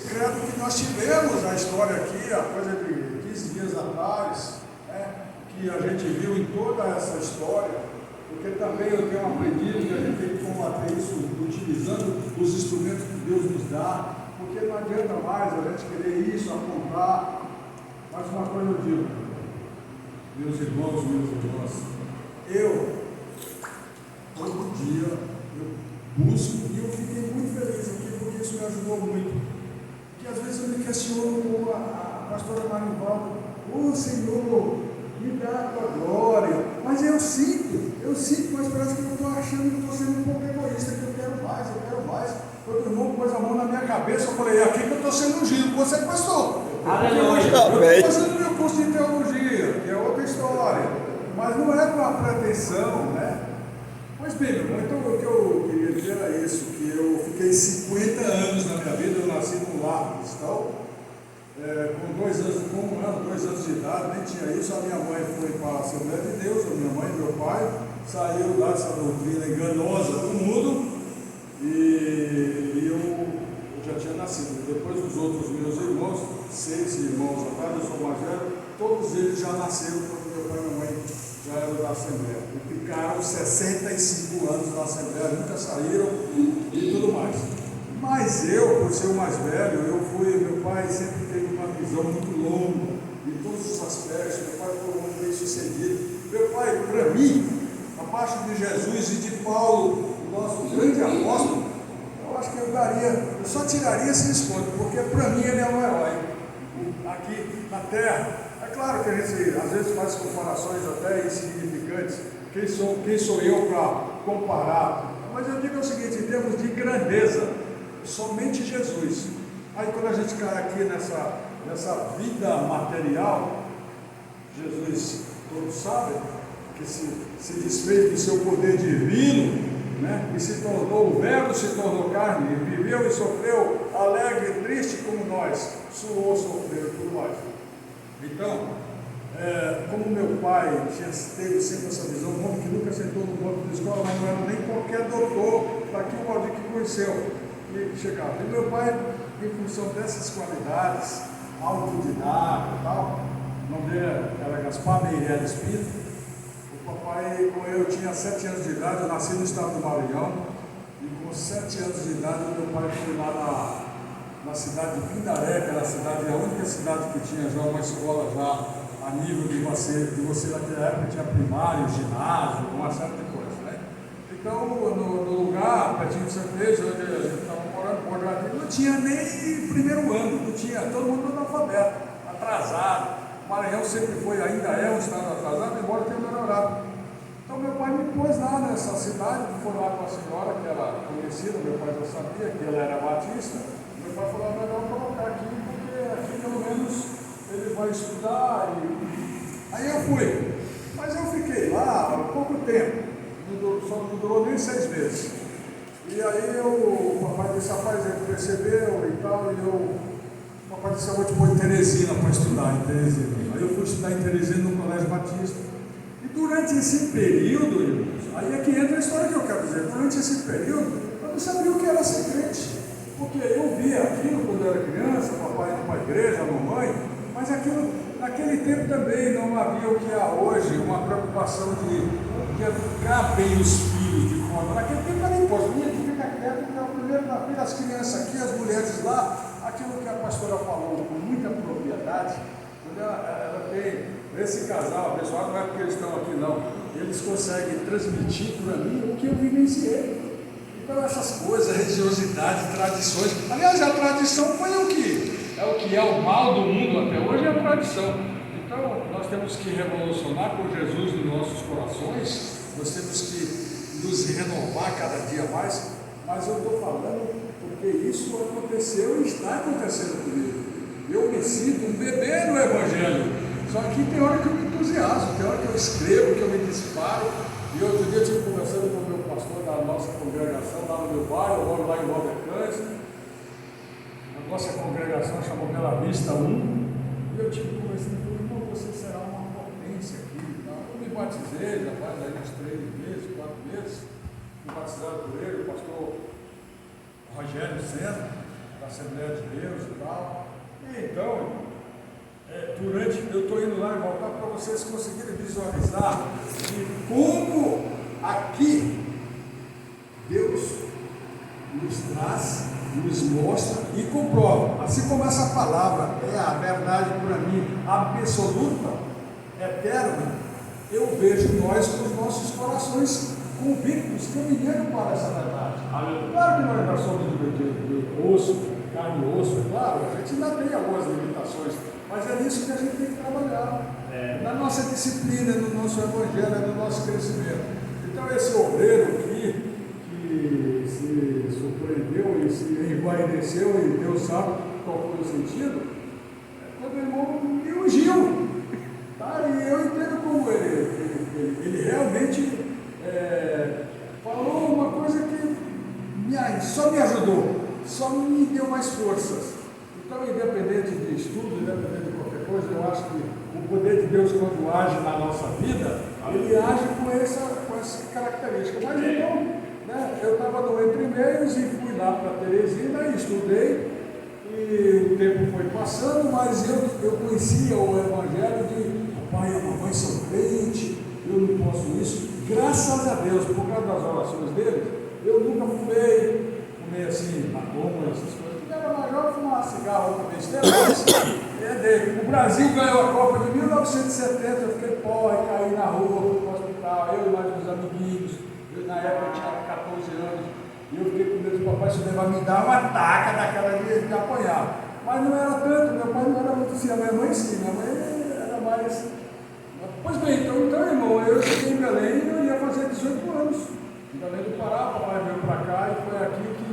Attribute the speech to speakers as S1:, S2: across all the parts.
S1: Credo que nós tivemos a história aqui, a coisa de 15 dias atrás, né, que a gente viu em toda essa história, porque também eu tenho aprendido que a gente tem que combater isso utilizando os instrumentos que Deus nos dá, porque não adianta mais a gente querer isso, apontar. Mas uma coisa eu digo, meus irmãos, minhas irmãs, todo dia, eu busco e eu fiquei muito feliz aqui, porque isso me ajudou muito. Porque às vezes eu me questiono como a pastora Marivalda, Senhor, me dá a tua glória, mas eu sinto, mas parece que eu estou achando que estou sendo um pouco egoísta, que eu quero mais. Quando o irmão pôs a mão na minha cabeça, eu falei, é aqui que eu estou sendo ungido, você é pastor.
S2: Aleluia.
S1: Eu estou fazendo meu curso de teologia, que é outra história, mas não é com a pretensão, né? Pois bem, meu irmão, então o que eu queria dizer era isso, que eu fiquei 50 anos na minha vida, eu nasci num lar cristão, com 2 anos, com 1 ano, 2 anos de idade, nem tinha isso. A minha mãe foi para a Assembleia de Deus, a minha mãe e meu pai saíram lá dessa doutrina enganosa do mundo, e eu já tinha nascido. Depois dos outros meus irmãos, 6 irmãos atrás, eu sou mais velho, todos eles já nasceram quando meu pai e minha mãe já eram da Assembleia. E ficaram 65 anos na Assembleia, nunca saíram e tudo mais. Mas eu, por ser o mais velho, meu pai sempre teve uma visão muito longa em todos os aspectos. Meu pai foi um homem bem sucedido. Meu pai, para mim, abaixo de Jesus e de Paulo, o nosso grande apóstolo, eu acho que eu só tiraria esse escondo, porque para mim ele é um herói aqui na terra. É claro que a gente às vezes faz comparações até insignificantes. Quem sou eu para comparar? Mas eu digo o seguinte, em termos de grandeza, somente Jesus. Aí quando a gente cai aqui nessa vida material, Jesus, todos sabem, que se desfez do seu poder divino, né? E se tornou, o verbo se tornou carne, e viveu e sofreu, alegre e triste como nós, suou, sofreu e tudo mais. Então, como meu pai teve sempre essa visão, um homem que nunca sentou no banco de escola, mas não era nem qualquer doutor, daqui o Valdir que conheceu, que chegava. E meu pai, em função dessas qualidades, autodidata e tal, o nome dele era Gaspar Meireles Pinto. O papai, quando eu tinha 7 anos de idade, eu nasci no estado do Maranhão, e com 7 anos de idade, meu pai foi lá na cidade de Pindaré, que era a única cidade que tinha já uma escola já a nível de você naquela época tinha primário, ginásio, uma série de coisas, né? Então, no lugar, pertinho de Sanfez, onde a gente estava morando, Bom Jardim, não tinha nem primeiro ano, não tinha, todo mundo analfabeto, atrasado. O Maranhão sempre foi, ainda é um estado atrasado, embora tenha melhorado. Então, meu pai me pôs lá nessa cidade, foi lá com a senhora, que era conhecida, meu pai já sabia que ela era batista. Meu pai falou, melhor colocar aqui, porque aqui pelo menos ele vai estudar. Aí eu fui, mas eu fiquei lá há pouco tempo, só não durou nem 6 meses. E aí o papai disse, rapaz, ele percebeu e tal, o papai disse, eu vou te pôr em Teresina para estudar em Teresina. Aí eu fui estudar em Teresina no Colégio Batista. E durante esse período, irmãos, aí é que entra a história que eu quero dizer, durante esse período, eu não sabia o que era ser crente. Porque eu via aquilo quando eu era criança, papai ia para a igreja, a mamãe, mas aquilo, naquele tempo também não havia o que há hoje, uma preocupação de educar bem os filhos de forma. Naquele tempo era imposto, tinha que ficar quieto, porque o primeiro na fila, as crianças aqui, as mulheres lá, aquilo que a pastora falou com muita propriedade, ela tem, esse casal, pessoal, não é porque eles estão aqui não, eles conseguem transmitir para mim o que eu vivenciei. Então essas coisas, religiosidade, tradições, aliás, a tradição foi o que é o mal do mundo até hoje, é a tradição. Então nós temos que revolucionar com Jesus nos nossos corações, nós temos que nos renovar cada dia mais, mas eu estou falando porque isso aconteceu e está acontecendo comigo. Eu me sinto um bebê no Evangelho, só que tem hora que eu me entusiasmo, tem hora que eu escrevo, que eu me disparo. E outro dia eu estive conversando com o meu pastor da nossa congregação lá no meu bairro, eu moro lá em Nova Câncer. A nossa congregação chamou Bela Vista 1. E eu estive conversando com ele, irmão, você será uma potência aqui. Tá? Eu me batizei, já faz aí uns 3 meses, 4 meses. Fui batizado por ele, o pastor Rogério Senna. da Assembleia de Deus e tal. E então, eu estou indo lá e voltar para vocês conseguirem visualizar de como aqui Deus nos traz, nos mostra e comprova. Assim como essa palavra é a verdade para mim absoluta, eterna, eu vejo nós com os nossos corações convictos, caminhando para essa verdade. Claro que nós somos de osso, carne e osso, é claro, a gente ainda tem algumas limitações, mas é nisso que a gente tem que trabalhar, na nossa disciplina, no nosso evangelho, no nosso crescimento. Então esse obreiro aqui, que se surpreendeu e se envaideceu, e Deus sabe qual foi o sentido, quando o irmão me ungiu, tá? E eu entendo como ele realmente falou uma coisa que só me ajudou, só me deu mais forças. Então, independente de estudo, independente de qualquer coisa, eu acho que o poder de Deus, quando age na nossa vida, ele age com essa característica. Mas então, né, eu estava no Entre Meios e fui lá para Teresina e estudei, e o tempo foi passando, mas eu conhecia o Evangelho de papai e a mamãe são crentes, eu não posso isso. Graças a Deus, por causa das orações deles, eu nunca fumei assim, maconha, essas coisas. Porque era melhor fumar cigarro outra besteira, mas o Brasil ganhou a Copa de 1970, eu fiquei pobre, caí na rua, fui para o hospital, eu e mais uns amiguinhos. Na época eu tinha 14 anos, e eu fiquei com medo do papai se vai me dar uma taca daquela de apanhar. Mas não era tanto, meu pai não era muito assim, a minha mãe sim, minha mãe era mais. Pois bem, então irmão, eu cheguei em Belém e eu ia fazer 18 anos. Em Belém do Pará, papai veio para cá e foi aqui que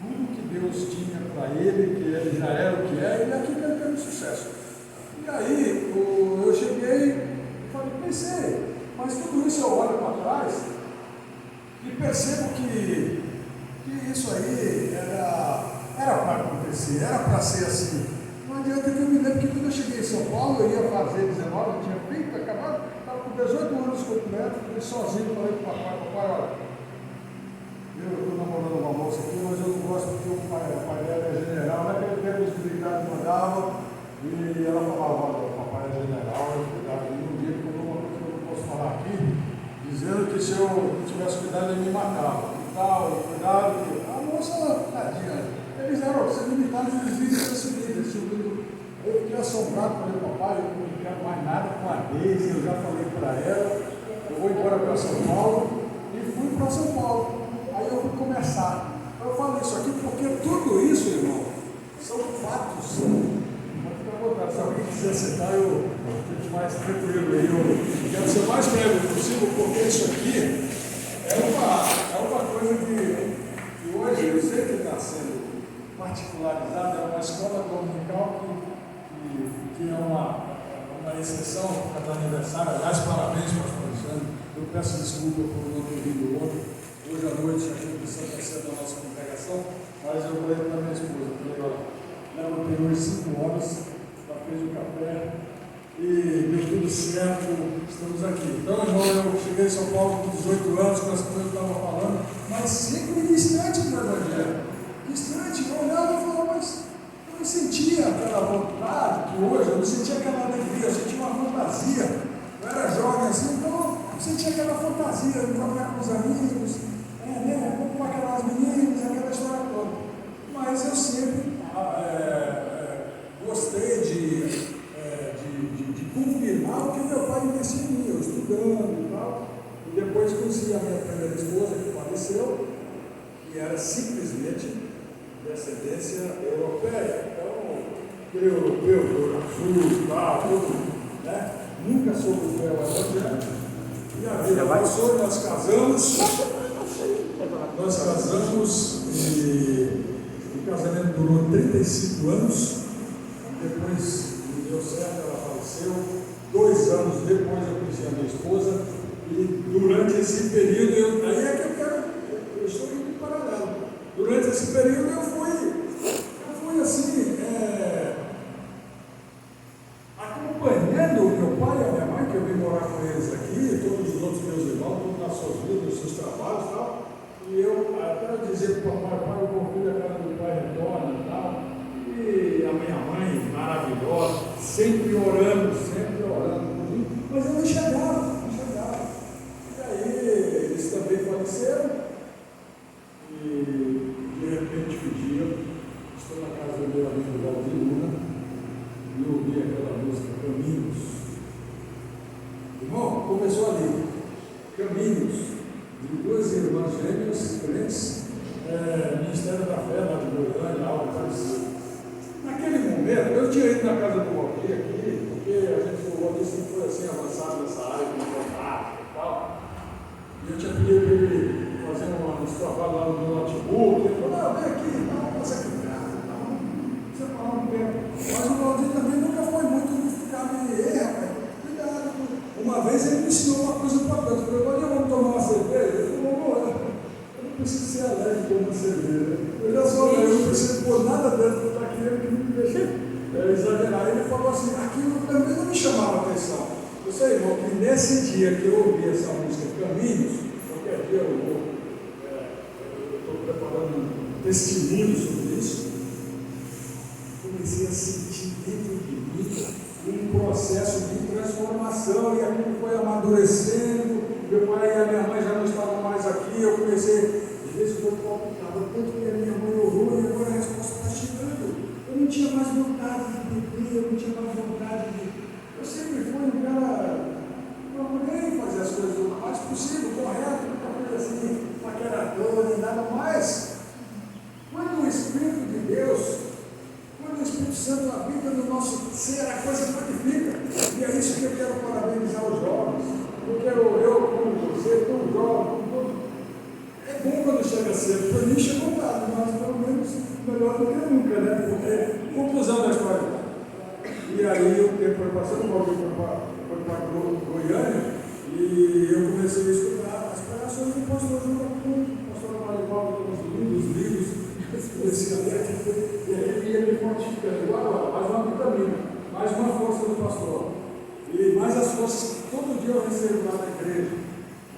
S1: tudo que Deus tinha para ele, que ele já era o que é, e aqui que ele teve sucesso. E aí eu cheguei e falei, pensei, mas tudo isso eu olho para trás e percebo que isso aí era para acontecer, era para ser assim. Não adianta que eu me lembro que quando eu cheguei em São Paulo, eu ia fazer 19, eu tinha feito, acabado, estava com 18 anos completo, fui sozinho, falei para o papai, olha, eu estou namorando uma moça aqui, mas eu não gosto porque o pai dela é general, naquele tempo os militares mandavam, e ela falava, olha, o papai é general, cuidado, e um dia como uma coisa que eu não posso falar aqui, dizendo que se eu não tivesse cuidado ele me matava, e tal, e cuidado, a moça, tadinha. Eles eram, os militares, eles vivem desse livro. Eu fiquei assombrado, falei, papai, eu não quero mais nada com a Deise, eu já falei para ela, eu vou embora para São Paulo, e fui para São Paulo. Aí eu fui começar. Eu falo isso aqui porque tudo isso, irmão, são fatos. Pode ficar à vontade, se alguém quiser sentar, eu fico mais tranquilo aí, eu quero ser o mais breve possível, porque isso aqui é uma coisa que hoje eu sei que está sendo particularizada, é uma escola dominical que é uma exceção para o aniversário. Aliás, parabéns, pastor Alexandre. Eu peço desculpa por não ter vindo ontem. Hoje à noite a gente precisa ser da nossa congregação, mas eu falei para minha esposa, falei, olha, ela tem hoje 5 horas, ela fez o café e deu tudo certo, estamos aqui. Então, irmão, eu cheguei em São Paulo com 18 anos, com as coisas que eu estava falando, mas sempre distante do Evangelho. Distante, eu olhava e falava, mas eu não sentia aquela vontade que hoje, eu não sentia aquela alegria, eu sentia uma fantasia. Eu era jovem assim, então eu sentia aquela fantasia de jogar com os amigos, com aquelas meninas, aquela história toda. Mas eu sempre gostei de confirmar o que meu pai investiu em mim, eu estudando e tal. E depois conheci a minha primeira esposa, que faleceu, que era simplesmente de ascendência europeia. Então, aquele europeu, do azul, tal, tudo, né? Nunca soube o que era o evangelho. E a vida passou, nós casamos e o casamento durou 35 anos. Depois não deu certo, ela faleceu. 2 anos depois eu conheci a minha esposa. E durante esse período, aí é que eu estou indo em paralelo. Durante esse período eu fui assim, acompanhando o meu pai e a minha mãe, que eu vim morar com eles aqui, todos os outros meus irmãos, todos nas suas vidas, nos seus trabalhos e tal. E eu até dizer para o papai, eu vou vir da casa do pai retorna, sempre orando por mim, mas eu não enxergava. E aí eles também faleceram, e de repente um dia, estou na casa do meu amigo Valdir Luna, e ouvi aquela música Caminhos. Irmão, começou ali, Caminhos, de duas irmãs gêmeas, crentes, Ministério da Fé, lá de Goiânia, algo parecido. Naquele momento, eu tinha ido na casa do Valdir aqui, porque a gente falou que sempre foi assim, avançado nessa área de informática e tal. E eu tinha pedido para ele fazer uns trabalhos lá no meu notebook. Ele falou: não, vem aqui, não, passa aqui em casa, não, precisa falar um tempo. Mas o Valdir também nunca foi muito de ficar me rapaz, cuidado. Uma vez ele me ensinou uma coisa importante. Eu falei: Valdir, vamos tomar uma cerveja? Ele falou: eu não preciso ser alérgico com uma cerveja. Eu já sou alérgico, eu não preciso pôr nada dentro daquilo que me deixa exagerar. Ele falou assim: aquilo também não me chamava atenção. Eu sei, irmão, que nesse dia que eu ouvi essa música Caminhos, qualquer dia eu estou preparando um testemunho sobre isso, comecei a sentir dentro de mim um processo de transformação, e aquilo foi amadurecendo. Meu pai e a minha mãe já não estavam mais aqui, eu comecei, às vezes eu palpitava, tanto que a minha mãe orou e agora a resposta está chegando. Eu não tinha mais vontade de beber, eu não tinha mais vontade de... Eu sempre fui um cara, eu procurei fazer as coisas o mais possível, correto, nunca fui assim, paquerador, nem nada mais. Quando o Espírito de Deus, quando o Espírito Santo habita no nosso ser, a coisa modifica. E é isso que eu quero parabenizar os jovens. Eu como você, tão jovem, é bom quando chega cedo. Para mim chegou tarde, mas pelo menos melhor do que nunca, né? Porque, conclusão da história. E aí o tempo foi passando, o Valdir foi para Goiânia, e eu comecei a estudar as pregações do pastor João Caputo, o pastor Mário Paulo, os livros, comecei a ler aquilo, e aí ia me fortificando. Igual mais uma vitamina, mais uma força do pastor. E mais as forças que todo dia eu recebo lá na igreja.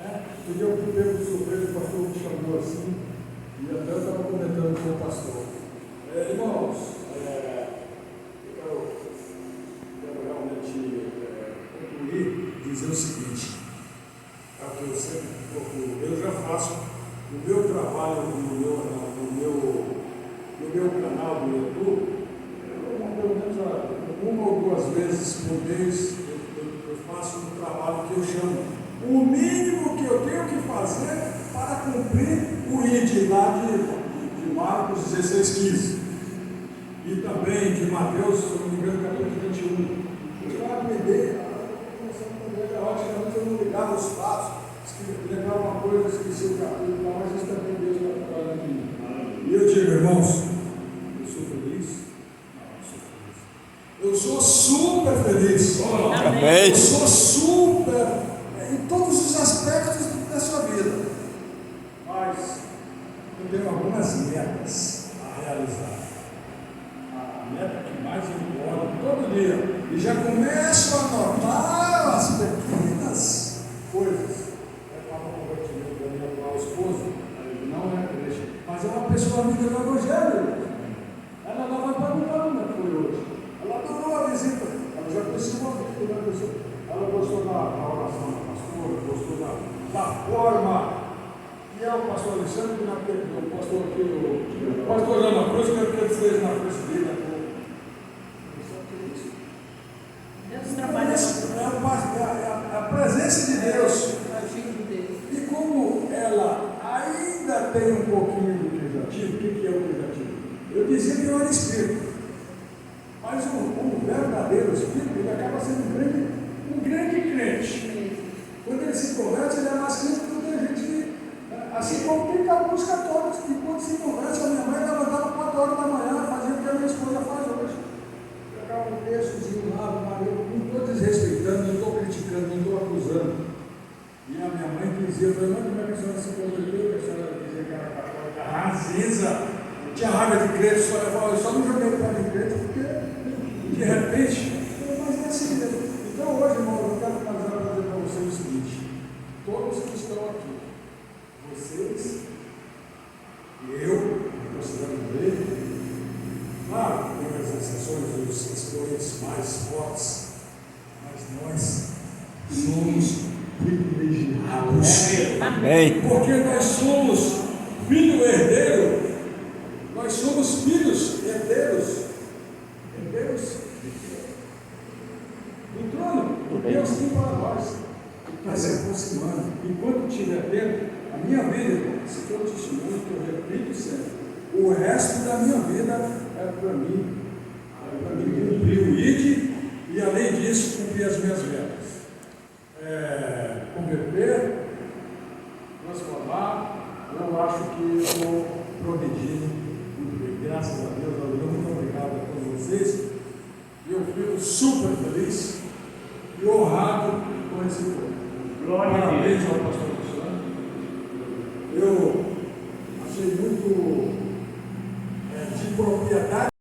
S1: Né? Um dia eu pego de surpresa, o pastor me chamou assim, e até eu estava comentando com o pastor. Irmãos, eu quero realmente concluir, dizer o seguinte: é o que eu sempre procuro. Eu já faço o meu trabalho no meu canal do YouTube, pelo menos uma ou duas vezes por mês. Eu faço um trabalho que eu chamo o mínimo que eu tenho que fazer para cumprir o ID lá de Marcos 16:15 e também de Mateus, se não me engano, 14:21. Eu já aprendi, logicamente eu não ligava os passos, lembrava uma coisa, esqueci o capítulo, mas isso também Deus está trabalhando em mim. E eu digo, irmãos, eu sou feliz? Não, eu sou feliz. Eu sou super feliz.
S2: Amém.
S1: Eu sou super em todos os aspectos da sua vida. Mas eu tenho algumas metas a realizar. A meta que mais importa todo dia. E já começo a notar as pequenas coisas. É para o convertimento da minha atual esposa. Não é crente, mas é uma pessoa amiga do Evangelho. Ela não vai perguntar como é que foi hoje. Ela adorou a visita, ela já conhecia uma visita da pessoa. Ela gostou da oração da pastora, gostou da forma que é o pastor Alexandre, que naquele, o pastor aqui, o pastor Ana Cruz, que ele fez na frente dele.
S3: Deus trabalha
S1: É a presença de Deus. E como ela ainda tem um pouquinho do que já tive, o que é o que já tive? Eu dizia que eu era espírito. Mas o verdadeiro espírito, ele acaba sendo um grande crente. Quando ele se converte, ele é mais crente do que a gente. Assim como tem alguns católicos que, quando se converte, a minha mãe levantava 4 horas da manhã, fazia o que a minha esposa faz hoje. Pegava um textozinho lá, não estou desrespeitando, não estou criticando, não estou acusando. E a minha mãe dizia, eu falei, como é que a senhora se converteu? A senhora dizia que era católica, ranzinza. Tinha raiva de crente, eu só não joguei para de crente porque, de repente, mas é assim mesmo. Então, hoje, irmão, eu quero finalizar para dizer para vocês o seguinte: todos que estão aqui, vocês, eu, considerando ele, claro, tem as exceções dos expoentes mais fortes, mas nós somos privilegiados.
S2: Amém.
S1: Porque nós somos filho herdeiro, nós somos filhos herdeiros do trono, que Deus tem para nós. Está se aproximando. Enquanto estiver tempo, a minha vida, irmão, esse que é o testemunho que eu repito sempre, o resto da minha vida é para mim. É para mim cumprir o ID e, além disso, cumprir as minhas metas. Converter, transformar. Eu acho que eu estou progredindo muito bem. Graças a Deus, muito obrigado a todos vocês. Eu fico super feliz e honrado com esse povo. Parabéns ao pastor